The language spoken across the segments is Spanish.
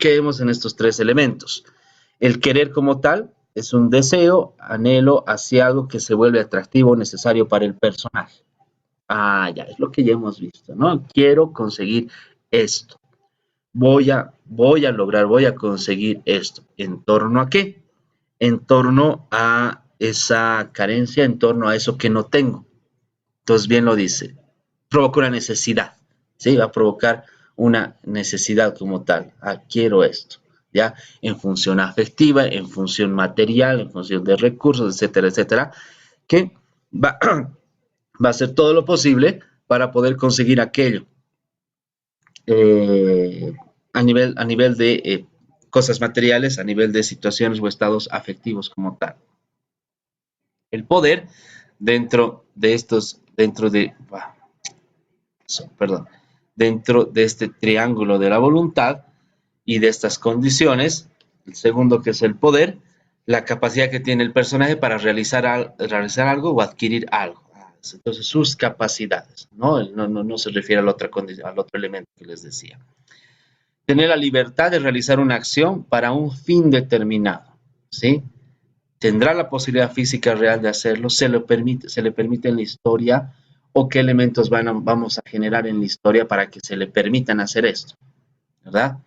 ¿Qué vemos en estos tres elementos? El querer como tal es un deseo, anhelo hacia algo que se vuelve atractivo o necesario para el personaje. Ah, ya, es lo que ya hemos visto, ¿no? Quiero conseguir esto. Voy a lograr, voy a conseguir esto. ¿En torno a qué? En torno a esa carencia, en torno a eso que no tengo. Entonces, bien lo dice, provoca una necesidad, ¿sí? Va a provocar una necesidad como tal. Ah, quiero esto, ¿ya? En función afectiva, en función material, en función de recursos, etcétera, etcétera, que va, va a hacer todo lo posible para poder conseguir aquello eh, a nivel de cosas materiales, a nivel de situaciones o estados afectivos como tal. El poder dentro de estos, perdón, dentro de este triángulo de la voluntad y de estas condiciones, el segundo que es el poder, la capacidad que tiene el personaje para realizar algo o adquirir algo. Entonces, sus capacidades, ¿no? No se refiere a la otra condición, al otro elemento que les decía. Tener la libertad de realizar una acción para un fin determinado, ¿sí? Tendrá la posibilidad física real de hacerlo, se le permite en la historia o qué elementos vamos a generar en la historia para que se le permitan hacer esto, ¿verdad?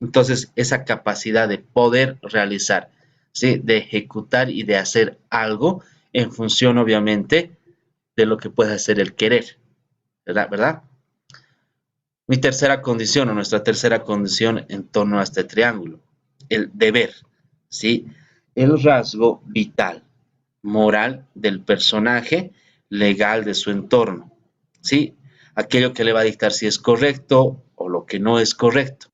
Entonces, esa capacidad de poder realizar, ¿sí? De ejecutar y de hacer algo en función, obviamente, de lo que puede hacer el querer, ¿verdad? Mi tercera condición o nuestra tercera condición en torno a este triángulo, el deber, ¿sí? El rasgo vital, moral del personaje, legal de su entorno, ¿sí? Aquello que le va a dictar si es correcto o lo que no es correcto,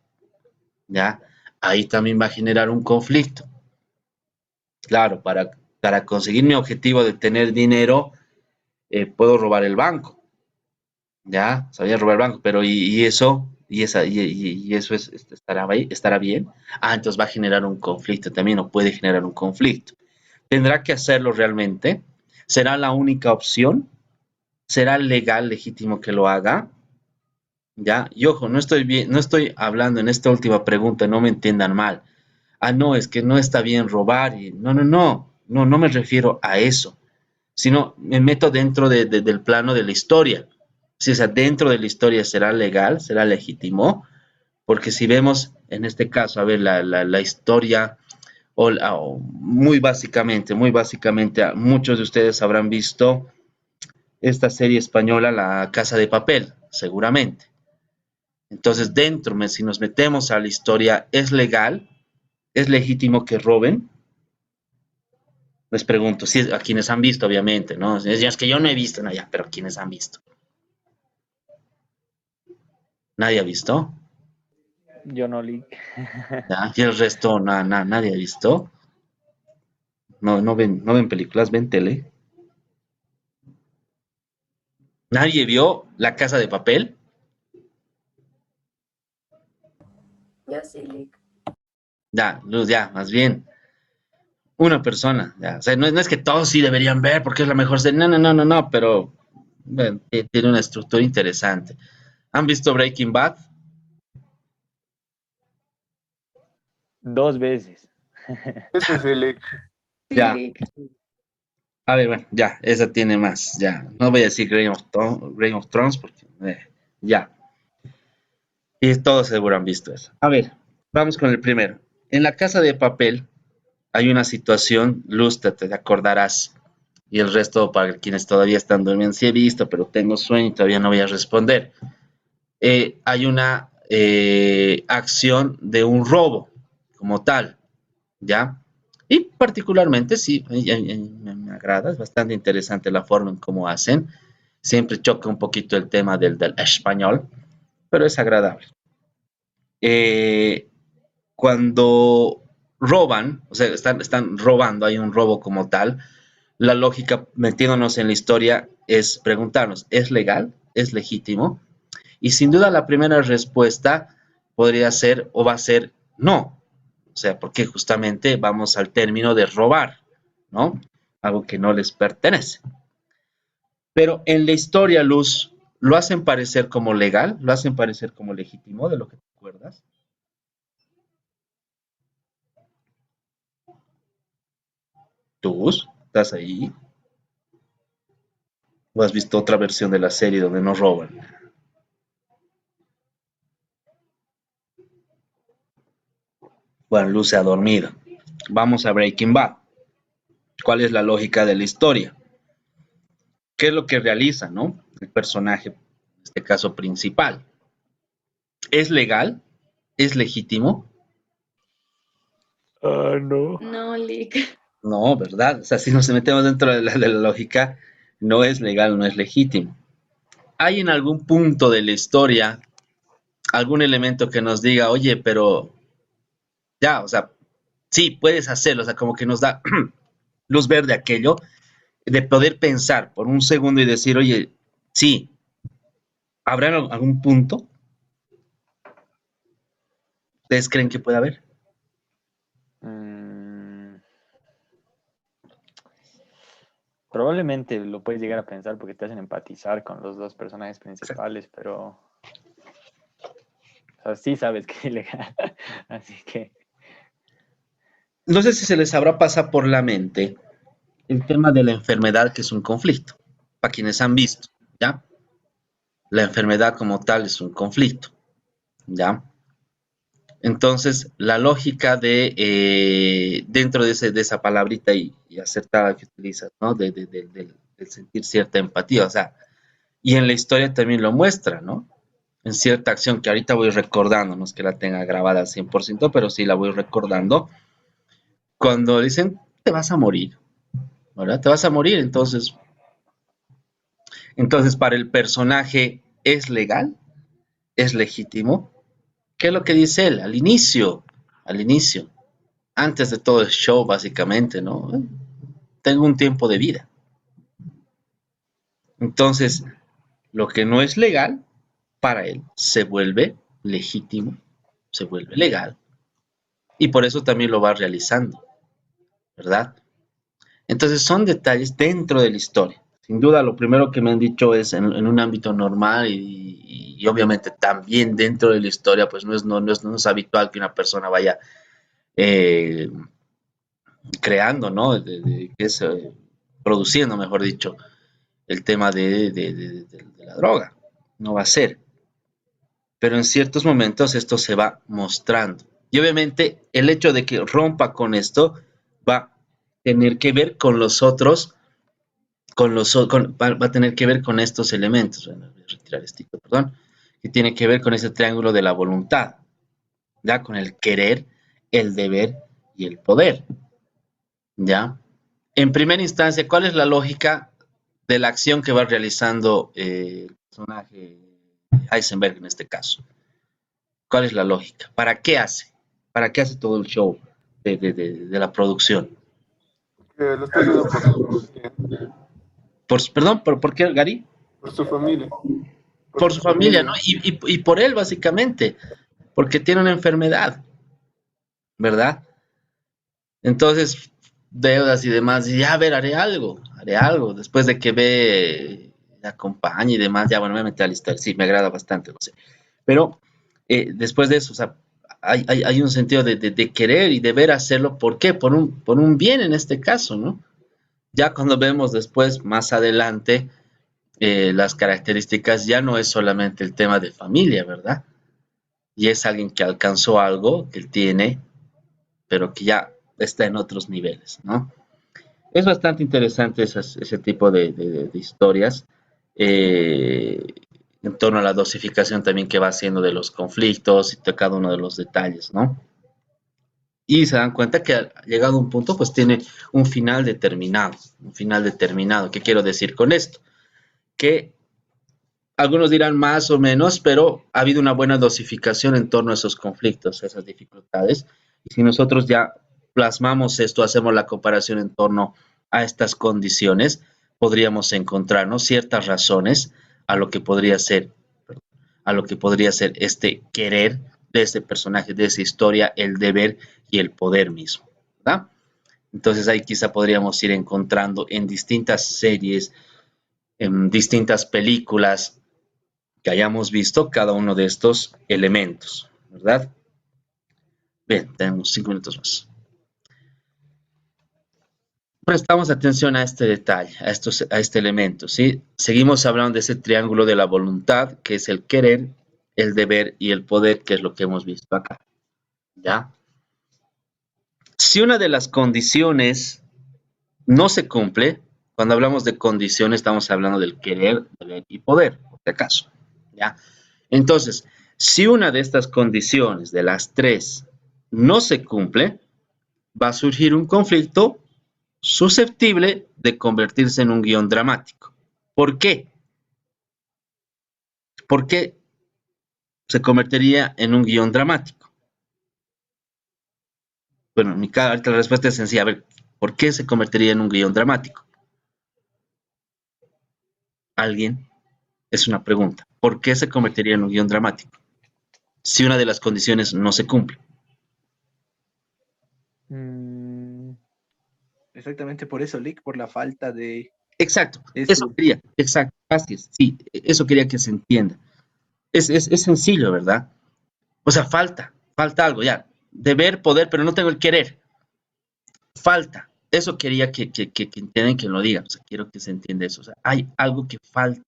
¿ya? Ahí también va a generar un conflicto. Claro, para conseguir mi objetivo de tener dinero, puedo robar el banco, ¿ya? Sabía robar el banco, pero ¿y eso? ¿Y eso estará bien? Ah, entonces va a generar un conflicto también, o puede generar un conflicto. ¿Tendrá que hacerlo realmente? ¿Será la única opción? ¿Será legal, legítimo que lo haga? ¿Ya? Y ojo, no estoy hablando en esta última pregunta, no me entiendan mal. Ah, no, es que no está bien robar. No me refiero a eso, sino me meto dentro del plano de la historia. Si es dentro de la historia será legal, será legítimo, porque si vemos en este caso, a ver, la historia, o muy básicamente, muchos de ustedes habrán visto esta serie española, La Casa de Papel, seguramente. Entonces, si nos metemos a la historia, ¿es legal? ¿Es legítimo que roben? Les pregunto, si a quienes han visto, obviamente, ¿no? Es que yo no he visto, no, ya, pero ¿quiénes han visto? ¿Nadie ha visto? Yo no leí. ¿Ya? Y el resto, nadie ha visto. No ven películas, ven tele. ¿Nadie vio La Casa de Papel? Yo sí, Lick. Ya, Luz, ya, más bien. Una persona, ya. O sea, no es que todos sí deberían ver porque es la mejor serie. No, pero bueno, tiene una estructura interesante. ¿Han visto Breaking Bad? 2 veces. Ese es el Sí, Ya. Lick. A ver, bueno, ya, esa tiene más, ya. No voy a decir Game of Thrones porque, ya. Y todos seguro han visto eso. A ver, vamos con el primero. En La Casa de Papel hay una situación, Luz, te acordarás, y el resto para quienes todavía están durmiendo, sí he visto, pero tengo sueño y todavía no voy a responder. Hay una acción de un robo como tal, ¿ya? Y particularmente, sí, me agrada, es bastante interesante la forma en cómo hacen. Siempre choca un poquito el tema del español, pero es agradable. Eh, Cuando roban, o sea, están robando, hay un robo como tal, la lógica, metiéndonos en la historia, es preguntarnos, ¿es legal? ¿Es legítimo? Y sin duda la primera respuesta podría ser o va a ser no. O sea, porque justamente vamos al término de robar, ¿no? Algo que no les pertenece. Pero en la historia, Luz, lo hacen parecer como legal, lo hacen parecer como legítimo, de lo que te acuerdas. ¿Estás ahí? ¿O has visto otra versión de la serie donde no roban? Bueno, Luz se ha dormido. Vamos a Breaking Bad. ¿Cuál es la lógica de la historia? ¿Qué es lo que realiza, no? El personaje, en este caso principal. ¿Es legal? ¿Es legítimo? No. No, Lick. No, ¿verdad? O sea, si nos metemos dentro de la lógica, no es legal, no es legítimo. ¿Hay en algún punto de la historia algún elemento que nos diga, oye, pero ya, o sea, sí, puedes hacerlo, o sea, como que nos da luz verde aquello, de poder pensar por un segundo y decir, oye, sí, ¿habrá algún punto? ¿Ustedes creen que puede haber? Mm, probablemente lo puedes llegar a pensar porque te hacen empatizar con los dos personajes principales, pero o sea, sí sabes que es ilegal. Así que No sé si se les habrá pasado por la mente el tema de la enfermedad, que es un conflicto, para quienes han visto, ¿ya? La enfermedad como tal es un conflicto, ¿ya? Entonces, la lógica dentro de esa palabrita y acertada que utilizas, ¿no? De sentir cierta empatía, o sea, y en la historia también lo muestra, ¿no? En cierta acción que ahorita voy recordando, no es que la tenga grabada al 100%, pero sí la voy recordando, cuando dicen, te vas a morir, ¿verdad? Te vas a morir, entonces para el personaje es legal, es legítimo. ¿Qué es lo que dice él? Al inicio, antes de todo el show, básicamente, ¿no? Tengo un tiempo de vida. Entonces, lo que no es legal, para él, se vuelve legítimo, se vuelve legal, y por eso también lo va realizando, ¿verdad? Entonces, son detalles dentro de la historia. Sin duda, lo primero que me han dicho es en un ámbito normal y obviamente también dentro de la historia, pues no es habitual que una persona vaya eh, creando, ¿no? Que es produciendo, mejor dicho, el tema de la droga. No va a ser. Pero en ciertos momentos esto se va mostrando. Y obviamente el hecho de que rompa con esto va a tener que ver con los otros, va a tener que ver con estos elementos. Bueno, voy a retirar esto, perdón, que tiene que ver con ese triángulo de la voluntad, ¿ya? Con el querer, el deber y el poder, ¿ya? En primera instancia, ¿cuál es la lógica de la acción que va realizando el personaje Heisenberg en este caso? ¿Cuál es la lógica? ¿Para qué hace? ¿Para qué hace todo el show de la producción? Que lo está haciendo por su familia, Perdón, ¿por qué, Gary? por su familia, por Por su su familia, ¿no? familia. Y por él, básicamente, porque tiene una enfermedad, ¿verdad? Entonces, deudas y demás, y ya, a ver, haré algo. Después de que ve la compañía y demás, ya, bueno, me metí a la historia, sí, me agrada bastante, no sé. Pero después de eso, o sea, hay un sentido de querer y de ver hacerlo, ¿por qué? Por un bien en este caso, ¿no? Ya cuando vemos después, más adelante, las características, ya no es solamente el tema de familia, ¿verdad? Y es alguien que alcanzó algo que él tiene, pero que ya está en otros niveles, ¿no? Es bastante interesante ese tipo de historias eh, en torno a la dosificación también que va haciendo de los conflictos y de cada uno de los detalles, ¿no? Y se dan cuenta que llegado a un punto, pues tiene un final determinado, un final determinado. ¿Qué quiero decir con esto? Que algunos dirán más o menos, pero ha habido una buena dosificación en torno a esos conflictos, a esas dificultades. Y si nosotros ya plasmamos esto, hacemos la comparación en torno a estas condiciones, podríamos encontrarnos ciertas razones a lo que podría ser, a lo que podría ser este querer de este personaje, de esa historia, el deber y el poder mismo, ¿verdad? Entonces ahí quizá podríamos ir encontrando en distintas series, en distintas películas, que hayamos visto cada uno de estos elementos, ¿verdad? Bien, tenemos 5 minutos más. Prestamos atención a este detalle, a este elemento, ¿sí? Seguimos hablando de ese triángulo de la voluntad, que es el querer, el deber y el poder, que es lo que hemos visto acá, ¿ya? Si una de las condiciones no se cumple, cuando hablamos de condiciones estamos hablando del querer, deber y poder, por si acaso, ¿ya? Entonces, si una de estas condiciones, de las tres, no se cumple, va a surgir un conflicto susceptible de convertirse en un guión dramático. ¿Por qué? ¿Por qué se convertiría en un guión dramático? Bueno, ahorita la respuesta es sencilla. A ver, ¿por qué se convertiría en un guión dramático? ¿Alguien? Es una pregunta. ¿Por qué se convertiría en un guión dramático? Si una de las condiciones no se cumple. Mm, Exactamente por eso, Lick, por la falta de Exacto, ese. eso quería, exacto, Vázquez, sí, eso quería que se entienda. Es sencillo, ¿verdad? O sea, falta algo, ya. Deber, poder, pero no tengo el querer. Falta. Eso quería que entiendan, que lo digan. O sea, quiero que se entienda eso. O sea, hay algo que falta.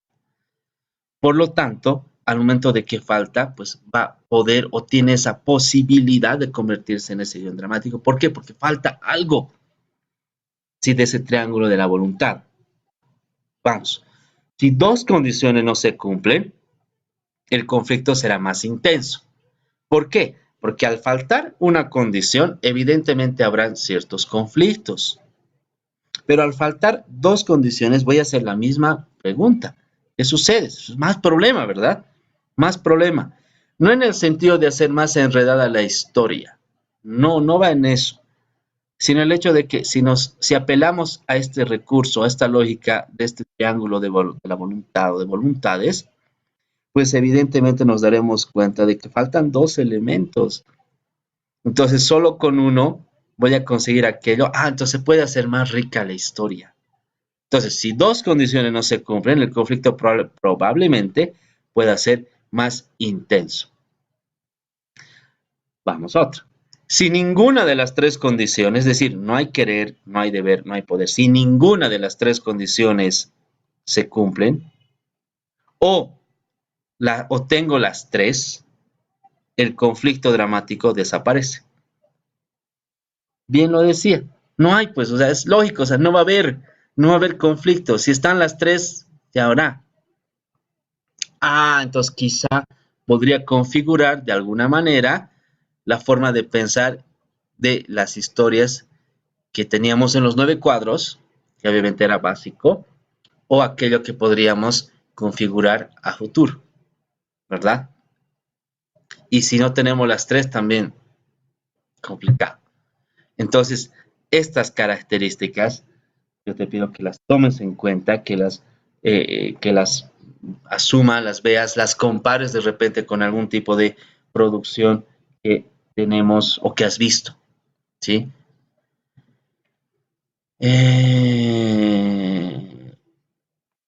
Por lo tanto, al momento de que falta, pues va a poder o tiene esa posibilidad de convertirse en ese guión dramático. ¿Por qué? Porque falta algo, sí, de ese triángulo de la voluntad. Vamos. Si dos condiciones no se cumplen, el conflicto será más intenso. ¿Por qué? Porque al faltar una condición, evidentemente habrán ciertos conflictos. Pero al faltar dos condiciones, voy a hacer la misma pregunta. ¿Qué sucede? Es más problema, ¿verdad? Más problema. No en el sentido de hacer más enredada la historia. No, no va en eso. Sino el hecho de que si apelamos a este recurso, a esta lógica de este triángulo de la voluntad o de voluntades, pues evidentemente nos daremos cuenta de que faltan dos elementos. Entonces, solo con uno voy a conseguir aquello. Entonces puede hacer más rica la historia. Entonces, si dos condiciones no se cumplen, el conflicto probablemente pueda ser más intenso. Vamos a otro. Si ninguna de las tres condiciones, es decir, no hay querer, no hay deber, no hay poder, si ninguna de las tres condiciones se cumplen, o, o tengo las tres, el conflicto dramático desaparece. Bien lo decía. No hay, pues, o sea, es lógico, o sea, no va a haber conflicto. Si están las tres, ya habrá. Entonces quizá podría configurar de alguna manera la forma de pensar de las historias que teníamos en los 9 cuadros, que obviamente era básico, o aquello que podríamos configurar a futuro, ¿verdad? Y si no tenemos las tres, también complicado. Entonces, estas características, yo te pido que las tomes en cuenta, que las asumas, las veas, las compares de repente con algún tipo de producción que tenemos o que has visto, ¿sí?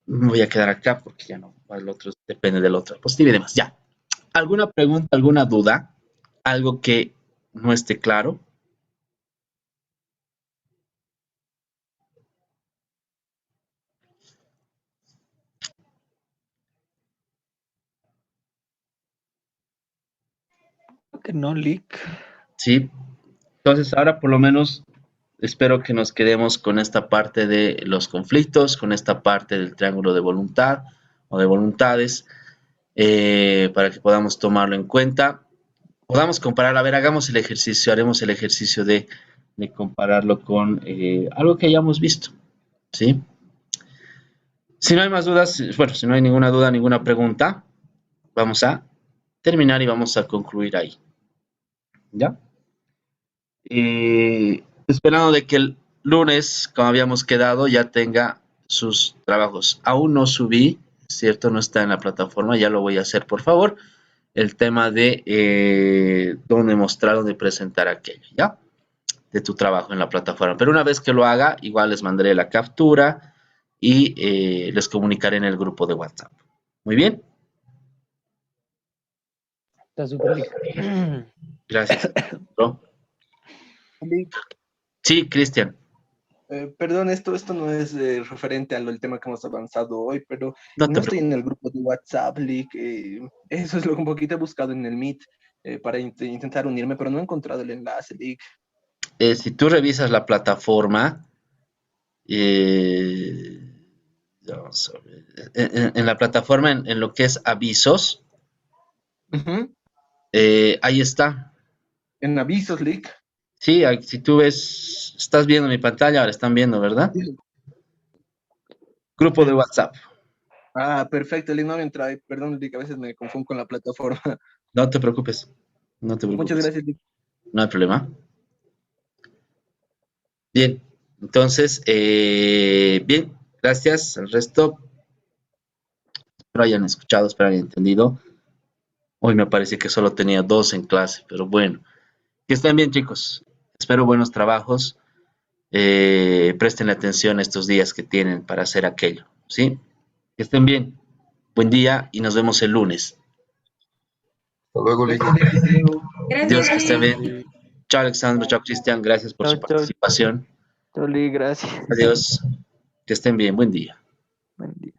Me voy a quedar acá porque ya no, el otro depende del otro diapositiva y demás. Ya. ¿Alguna pregunta, alguna duda? ¿Algo que no esté claro? creo que no, Lick. Sí. Entonces, ahora por lo menos espero que nos quedemos con esta parte de los conflictos, con esta parte del triángulo de voluntad o de voluntades, para que podamos tomarlo en cuenta. Podamos comparar, a ver, hagamos el ejercicio, haremos el ejercicio de compararlo con algo que hayamos visto, ¿sí? Si no hay más dudas, bueno, si no hay ninguna duda, ninguna pregunta, vamos a terminar y vamos a concluir ahí, ¿ya? Esperando de que el lunes, como habíamos quedado, ya tenga sus trabajos. Aún no subí, ¿cierto? No está en la plataforma, ya lo voy a hacer, por favor. El tema de dónde mostrar, dónde presentar aquello, ¿ya? De tu trabajo en la plataforma. Pero una vez que lo haga, igual les mandaré la captura y les comunicaré en el grupo de WhatsApp. Muy bien. Está súper, Lick. Gracias. ¿No? Lick, Sí, Cristian. Perdón, esto no es referente al tema que hemos avanzado hoy, pero No te no estoy en el grupo de WhatsApp, Lick. Eso es lo que un poquito he buscado en el Meet para intentar unirme, pero no he encontrado el enlace, Lick. Si tú revisas la plataforma, eh, vamos a ver, en la plataforma, en lo que es avisos, Ujú. ahí está. En avisos, Lick. Sí, si tú ves, estás viendo mi pantalla, ahora están viendo, ¿verdad? Grupo de Sí. WhatsApp. Ah, perfecto, Lick, no me entra. Perdón, Lick, a veces me confundo con la plataforma. No te preocupes, no te Muchas preocupes, gracias, Lick. no hay problema. Bien, entonces, bien, gracias al resto. Espero hayan escuchado, espero hayan entendido. Hoy me parece que solo tenía dos en clase, pero bueno, que estén bien, chicos. Espero buenos trabajos. Presten atención estos días que tienen para hacer aquello, ¿sí? Que estén bien. Buen día y nos vemos el lunes. Hasta luego, Lick. Gracias, Lick. Hasta luego. Dios, Gracias, que estén Lick. bien. Chao, Alexandro. Chao, Cristian. Gracias por Chao, su chao, participación. chao, Lee, gracias. Adiós. Que estén bien. Buen día. Buen día.